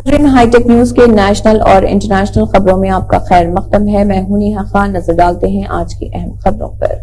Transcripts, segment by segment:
High tech news کے national اور international خبروں میں آپ کا خیر مقدم ہے۔ میں ہوں نیہا خان۔ نظر ڈالتے ہیں آج کی اہم خبروں پر۔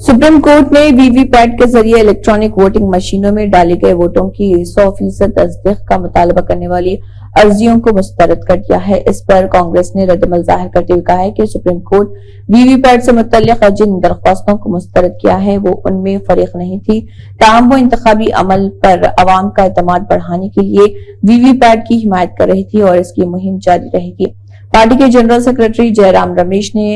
سپریم کورٹ نے وی وی پیٹ کے ذریعے الیکٹرانک ووٹنگ مشینوں میں ڈالے گئے ووٹوں کی 100% تصدیق کا مطالبہ کرنے والی عرضیوں کو مسترد کر دیا ہے۔ اس پر کانگریس نے ردعمل ظاہر کرتے ہوئے کہا ہے کہ سپریم کورٹ وی وی پیٹ سے متعلق جن درخواستوں کو مسترد کیا ہے وہ ان میں فریق نہیں تھی، تاہم وہ انتخابی عمل پر عوام کا اعتماد بڑھانے کے لیے وی وی پیٹ کی حمایت کر رہی تھی اور اس کی مہم جاری رہے گی۔ پارٹی کے جنرل سیکرٹری جے رام رمیش نے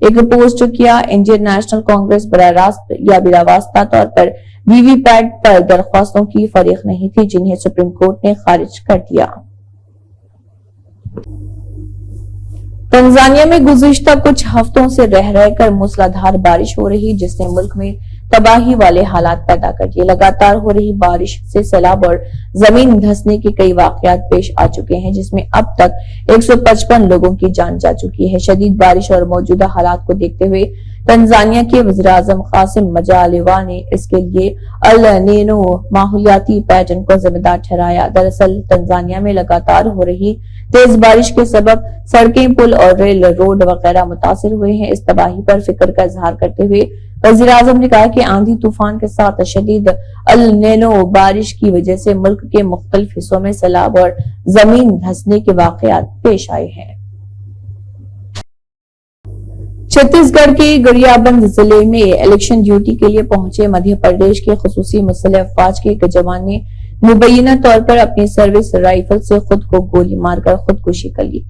ایک پوسٹ کیا، انڈین نیشنل کانگریس براہ راست یا بلا واسطہ طور پر وی وی پیٹ پر درخواستوں کی فریق نہیں تھی جنہیں سپریم کورٹ نے خارج کر دیا۔ تنزانیہ میں گزشتہ کچھ ہفتوں سے رہ کر موسلادھار بارش ہو رہی جس نے ملک میں تباہی والے حالات پیدا کر دیے۔ لگاتار ہو رہی بارش سے سیلاب اور زمین دھسنے کے کئی واقعات پیش آ چکے ہیں جس میں اب تک 155 لوگوں کی جان جا چکی ہے۔ شدید بارش اور موجودہ حالات کو دیکھتے ہوئے تنزانیہ کے وزیراعظم قاسم مجالیوا نے اس کے لیے النینو ماحولیاتی پیٹرن کو ذمہ دار ٹھہرایا۔ دراصل تنزانیہ میں لگاتار ہو رہی تیز بارش کے سبب سڑکیں، پل اور ریل روڈ وغیرہ متاثر ہوئے ہیں۔ اس تباہی پر فکر کا اظہار کرتے ہوئے وزیراعظم نے کہا کہ آندھی طوفان کے ساتھ شدید النینو بارش کی وجہ سے ملک کے مختلف حصوں میں سیلاب اور زمین دھسنے کے واقعات پیش آئے ہیں۔ چھتیس گڑھ کے گڑیا بند ضلع میں الیکشن ڈیوٹی کے لیے پہنچے مدھیہ پردیش کے خصوصی مسلح افواج کے ایک جوان نے مبینہ طور پر اپنی سروس رائفل سے خود کو گولی مار کر خودکشی کر لی۔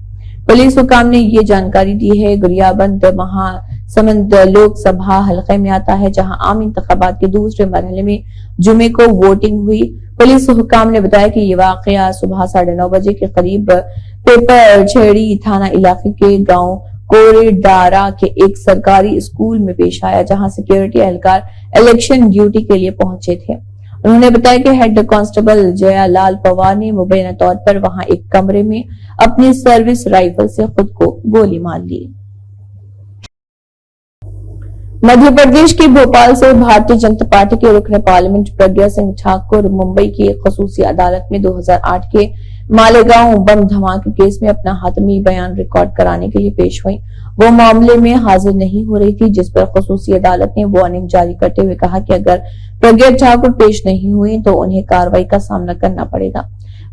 پولیس حکام نے یہ جانکاری دی ہے۔ گڑیا بند مہا سمند لوک سبھا حلقے میں آتا ہے جہاں عام انتخابات کے دوسرے مرحلے میں جمعے کو ووٹنگ ہوئی۔ پولیس حکام نے بتایا کہ یہ واقعہ صبح 9:30 بجے کے قریب پیپر چھیڑی تھانہ علاقے کے گاؤں کوریڈارا کے ایک سرکاری اسکول میں پیش آیا جہاں سیکورٹی اہلکار الیکشن ڈیوٹی کے لیے پہنچے تھے۔ انہوں نے بتایا کہ ہیڈ کانسٹیبل جیا لال پوار نے مبینہ طور پر وہاں ایک کمرے میں اپنی سروس رائفل سے خود کو گولی مار لی۔ مدھیہ پردیش کے بھوپال سے بھارتیہ جنتا پارٹی کے رکن پارلیمنٹ پرگیا سنگھ ٹھاکر ممبئی کی ایک خصوصی عدالت میں 2008 کے مالیگاؤں بم دھماکے کیس میں اپنا حتمی بیان ریکارڈ کرانے کے لیے پیش ہوئی۔ وہ معاملے میں حاضر نہیں ہو رہی تھی جس پر خصوصی عدالت نے وارننگ جاری کرتے ہوئے کہا کہ اگر پرگیا ٹھاکر پیش نہیں ہوئی تو انہیں کارروائی کا سامنا کرنا پڑے گا۔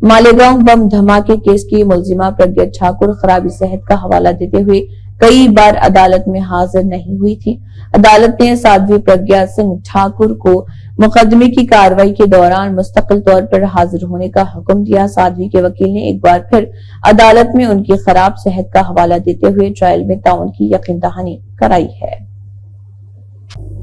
مالیگاؤں بم دھماکے کیس کی ملزمہ پرگیا ٹھاکر خرابی صحت کا حوالہ دیتے ہوئے کئی بار عدالت میں حاضر نہیں ہوئی تھی۔ عدالت نے سادھوی پرگیا سنگھ ٹھاکر کو مقدمے کی کارروائی کے دوران مستقل طور پر حاضر ہونے کا حکم دیا۔ سادھوی کے وکیل نے ایک بار پھر عدالت میں ان کی خراب صحت کا حوالہ دیتے ہوئے ٹرائل میں تعاون کی یقین دہانی کرائی ہے۔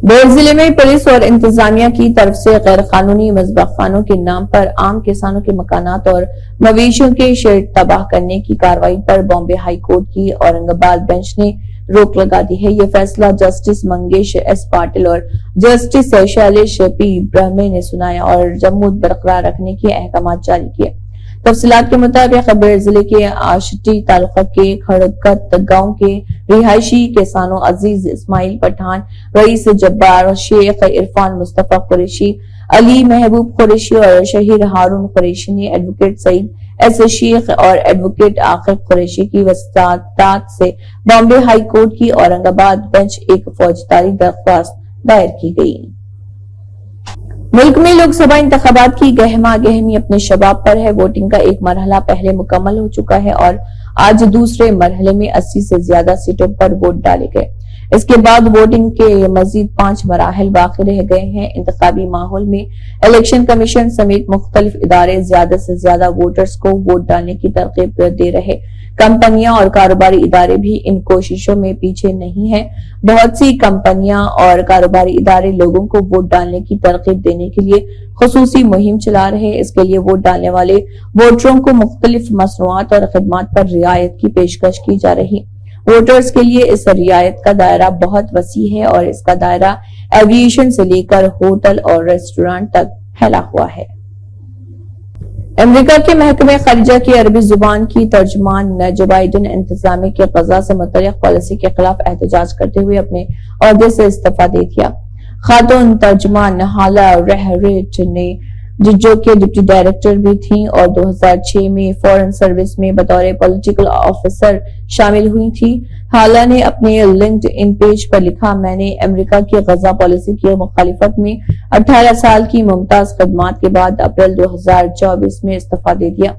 بیڑ ضلع میں پولیس اور انتظامیہ کی طرف سے غیر قانونی مذبح خانوں کے نام پر عام کسانوں کے مکانات اور مویشیوں کے شیڈ تباہ کرنے کی کارروائی پر بامبے ہائی کورٹ کی اورنگ آباد بینچ نے روک لگا دی ہے۔ یہ فیصلہ جسٹس منگیش ایس پاٹل اور جسٹس شیلیش پی برہمے نے سنایا اور جمود برقرار رکھنے کے احکامات جاری کیے۔ تفصیلات کے مطابق بیڑ ضلع کے آشٹی تعلقہ کے کھڑکت گاؤں کے رہائشی کسانوں عزیز اسماعیل پٹھان، رئیس جبار شیخ، عرفان مصطفیٰ قریشی، علی محبوب قریشی اور شہیر ہارون قریشی نے ایڈوکیٹ سعید ایس شیخ اور ایڈوکیٹ عاقب قریشی کی وساطات سے بامبے ہائی کورٹ کی اورنگ آباد بینچ ایک فوجداری درخواست دائر کی گئی۔ ملک میں لوک سبھا انتخابات کی گہما گہمی اپنے شباب پر ہے۔ ووٹنگ کا ایک مرحلہ پہلے مکمل ہو چکا ہے اور آج دوسرے مرحلے میں 80 سے زیادہ سیٹوں پر ووٹ ڈالے گئے۔ اس کے بعد ووٹنگ کے مزید 5 مراحل باقی رہ گئے ہیں۔ انتخابی ماحول میں الیکشن کمیشن سمیت مختلف ادارے زیادہ سے زیادہ ووٹرز کو ووٹ ڈالنے کی ترغیب دے رہے۔ کمپنیاں اور کاروباری ادارے بھی ان کوششوں میں پیچھے نہیں ہیں۔ بہت سی کمپنیاں اور کاروباری ادارے لوگوں کو ووٹ ڈالنے کی ترغیب دینے کے لیے خصوصی مہم چلا رہے ہیں۔ اس کے لیے ووٹ ڈالنے والے ووٹروں کو مختلف مصنوعات اور خدمات پر رعایت کی پیشکش کی جا رہی۔ ووٹرز کے لیے اس رعایت کا دائرہ بہت وسیع ہے اور اس کا دائرہ ایویشن سے لے کر ہوٹل اور ریسٹورانٹ تک پھیلا ہوا ہے۔ امریکہ کے محکمہ خارجہ کی عربی زبان کی ترجمان نے جو بائیڈن انتظامیہ کے غزہ سے متعلق پالیسی کے خلاف احتجاج کرتے ہوئے اپنے عہدے سے استعفیٰ دے دیا۔ خاتون ترجمان ہالا ریہریٹ نے جو کہ ڈپٹی ڈائریکٹر بھی تھیں اور 2006 میں فورن سروس میں بطور پولیٹیکل آفیسر شامل ہوئی تھی۔ حالہ نے اپنے لنکڈ ان پیج پر لکھا، میں نے امریکہ کی غزہ پالیسی کی مخالفت میں 18 سال کی ممتاز خدمات کے بعد اپریل 2024 میں استعفیٰ دے دیا۔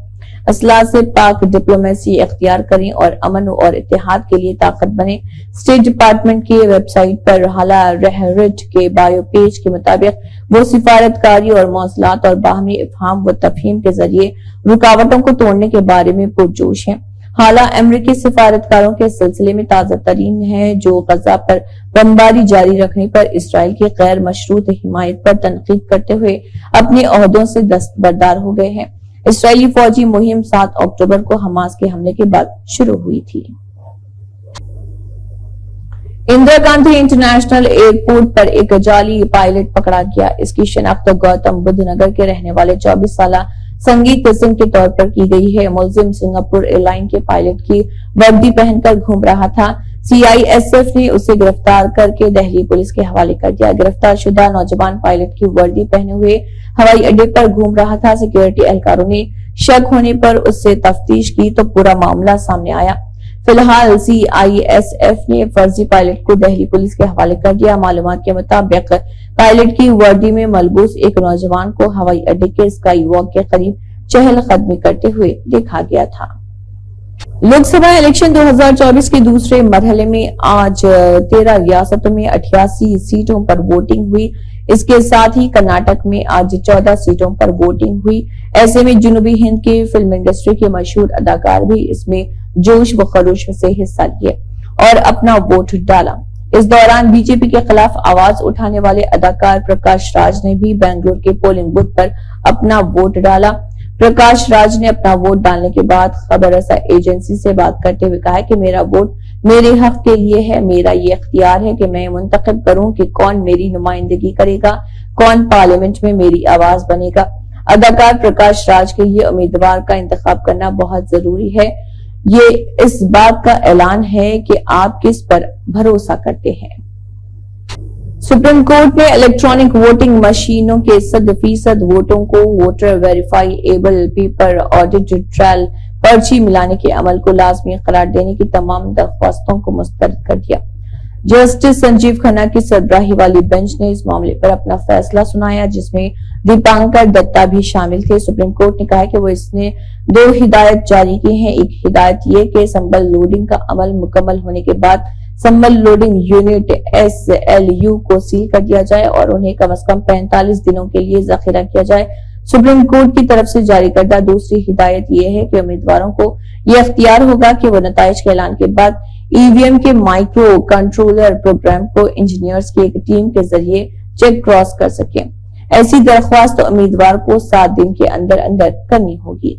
اسلحہ سے پاک ڈپلومیسی اختیار کریں اور امن اور اتحاد کے لیے طاقت بنیں۔ اسٹیٹ ڈپارٹمنٹ کی ویب سائٹ پر حالہ رہرٹ کے بایو پیج کے مطابق وہ سفارتکاری اور مواصلات اور باہمی افہام و تفہیم کے ذریعے رکاوٹوں کو توڑنے کے بارے میں پرجوش ہیں۔ حالہ امریکی سفارتکاروں کے سلسلے میں تازہ ترین ہے، جو غزہ پر بمباری جاری رکھنے پر اسرائیل کی غیر مشروط حمایت پر تنقید کرتے ہوئے اپنے عہدوں سے دستبردار ہو گئے ہیں۔ اسرائیلی فوجی مہم 7 اکتوبر کو حماس کے حملے کے بعد شروع ہوئی تھی۔ اندرا گاندھی انٹرنیشنل ایئرپورٹ پر ایک جعلی پائلٹ پکڑا گیا۔ اس کی شناخت گوتم بدھ نگر کے رہنے والے 24 سالہ سنگیت قسم کے طور پر کی گئی ہے۔ ملزم سنگاپور ایئر لائن کے پائلٹ کی وردی پہن کر گھوم رہا تھا۔ CISF نے اسے گرفتار کر کے دہلی پولیس کے حوالے کر دیا۔ گرفتار شدہ نوجوان پائلٹ کی وردی پہنے ہوئے ہوائی اڈے پر گھوم رہا تھا۔ سیکورٹی اہلکاروں نے شک ہونے پر اس سے تفتیش کی تو پورا معاملہ سامنے آیا۔ فی الحال CISF نے فرضی پائلٹ کو دہلی پولیس کے حوالے کر دیا۔ معلومات کے مطابق پائلٹ کی وردی میں ملبوس ایک نوجوان کو ہوائی اڈے کے اسکائی واک کے قریب چہل قدمی کرتے ہوئے دیکھا گیا تھا۔ لوک سبھا الیکشن 2024 کے دوسرے مرحلے میں آج 13 ریاستوں میں 88 سیٹوں پر ووٹنگ ہوئی۔ اس کے ساتھ ہی کرناٹک میں آج 14 سیٹوں پر ووٹنگ ہوئی۔ ایسے میں جنوبی ہند کی فلم انڈسٹری کے مشہور اداکار بھی اس میں جوش و خروش سے حصہ لیے اور اپنا ووٹ ڈالا۔ اس دوران بی جے پی کے خلاف آواز اٹھانے والے اداکار پرکاش راج نے بھی بنگلور کے پولنگ بوتھ پر اپنا ووٹ ڈالا۔ پرکاش راج نے اپنا ووٹ ڈالنے کے بعد خبر رساں ایجنسی سے بات کرتے ہوئے کہا کہ میرا ووٹ میرے حق کے لیے ہے۔ میرا یہ اختیار ہے کہ میں منتخب کروں کہ کون میری نمائندگی کرے گا، کون پارلیمنٹ میں میری آواز بنے گا۔ اداکار پرکاش راج کے لیے امیدوار کا انتخاب کرنا بہت ضروری ہے۔ یہ اس بات کا اعلان ہے کہ آپ کس پر بھروسہ کرتے ہیں۔ سپریم کورٹ نے الیکٹرانک ووٹنگ مشینوں کے 100% ووٹوں کو voter verify able paper audit trial پرچی ملانے کے عمل کو لازمی قرار دینے کی تمام درخواستوں کو مسترد کر دیا۔ جسٹس سنجیو کھنہ کی سربراہی والی بینچ نے اس معاملے پر اپنا فیصلہ سنایا، جس میں دیپانکر دتا بھی شامل تھے۔ سپریم کورٹ نے کہا کہ وہ اس نے 2 ہدایت جاری کی ہیں۔ ایک ہدایت یہ کہ سمبل لوڈنگ کا عمل مکمل ہونے کے بعد سمبل لوڈنگ یونٹ SLU کو سیل کر دیا جائے اور انہیں کم از کم 45 دنوں کے لیے ذخیرہ کیا جائے۔ سپریم کورٹ کی طرف سے جاری کردہ دوسری ہدایت یہ ہے کہ امیدواروں کو یہ اختیار ہوگا کہ وہ نتائج کے اعلان کے بعد EVM کے مائکرو کنٹرولر پروگرام کو انجینئرز کی ایک ٹیم کے ذریعے چیک کراس کر سکیں۔ ایسی درخواست امیدوار کو 7 دن کے اندر اندر کرنی ہوگی۔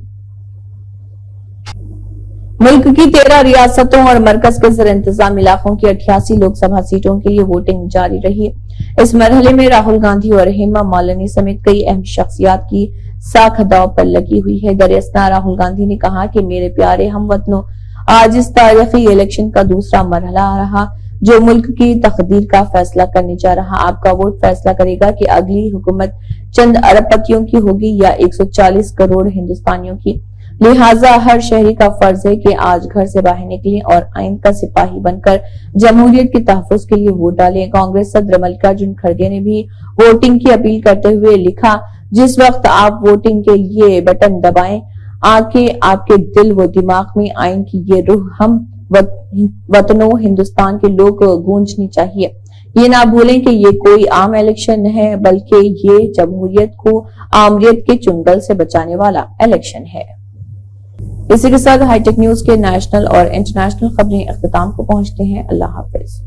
ملک کی 13 ریاستوں اور مرکز کے زیر انتظام علاقوں کی 88 لوک سبھا سیٹوں کے لیے ووٹنگ جاری رہی۔ اس مرحلے میں راہل گاندھی اور ہیما مالنی سمیت کئی اہم شخصیات کی ساکھ داؤ پر لگی ہوئی ہے۔ در اثنا راہل گاندھی نے کہا کہ میرے پیارے ہم وطنوں، آج اس تاریخی الیکشن کا دوسرا مرحلہ آ رہا جو ملک کی تقدیر کا فیصلہ کرنے جا رہا۔ آپ کا ووٹ فیصلہ کرے گا کہ اگلی حکومت چند ارب پتیوں کی ہوگی یا 140 کروڑ ہندوستانیوں کی۔ لہٰذا ہر شہری کا فرض ہے کہ آج گھر سے باہر نکلیں اور آئین کا سپاہی بن کر جمہوریت کے تحفظ کے لیے ووٹ ڈالیں۔ کانگریس صدر ملکاراجن کھڑگے نے بھی ووٹنگ کی اپیل کرتے ہوئے لکھا، جس وقت آپ ووٹنگ کے لیے بٹن دبائیں، آکے آپ کے دل و دماغ میں آئین کی یہ روح ہم وطنوں ہندوستان کے لوگ گونجنی چاہیے۔ یہ نہ بھولیں کہ یہ کوئی عام الیکشن ہے، بلکہ یہ جمہوریت کو آمریت کے چنگل سے بچانے والا الیکشن ہے۔ اسی کے ساتھ ہائی ٹیک نیوز کے نیشنل اور انٹرنیشنل خبریں اختتام کو پہنچتے ہیں۔ اللہ حافظ۔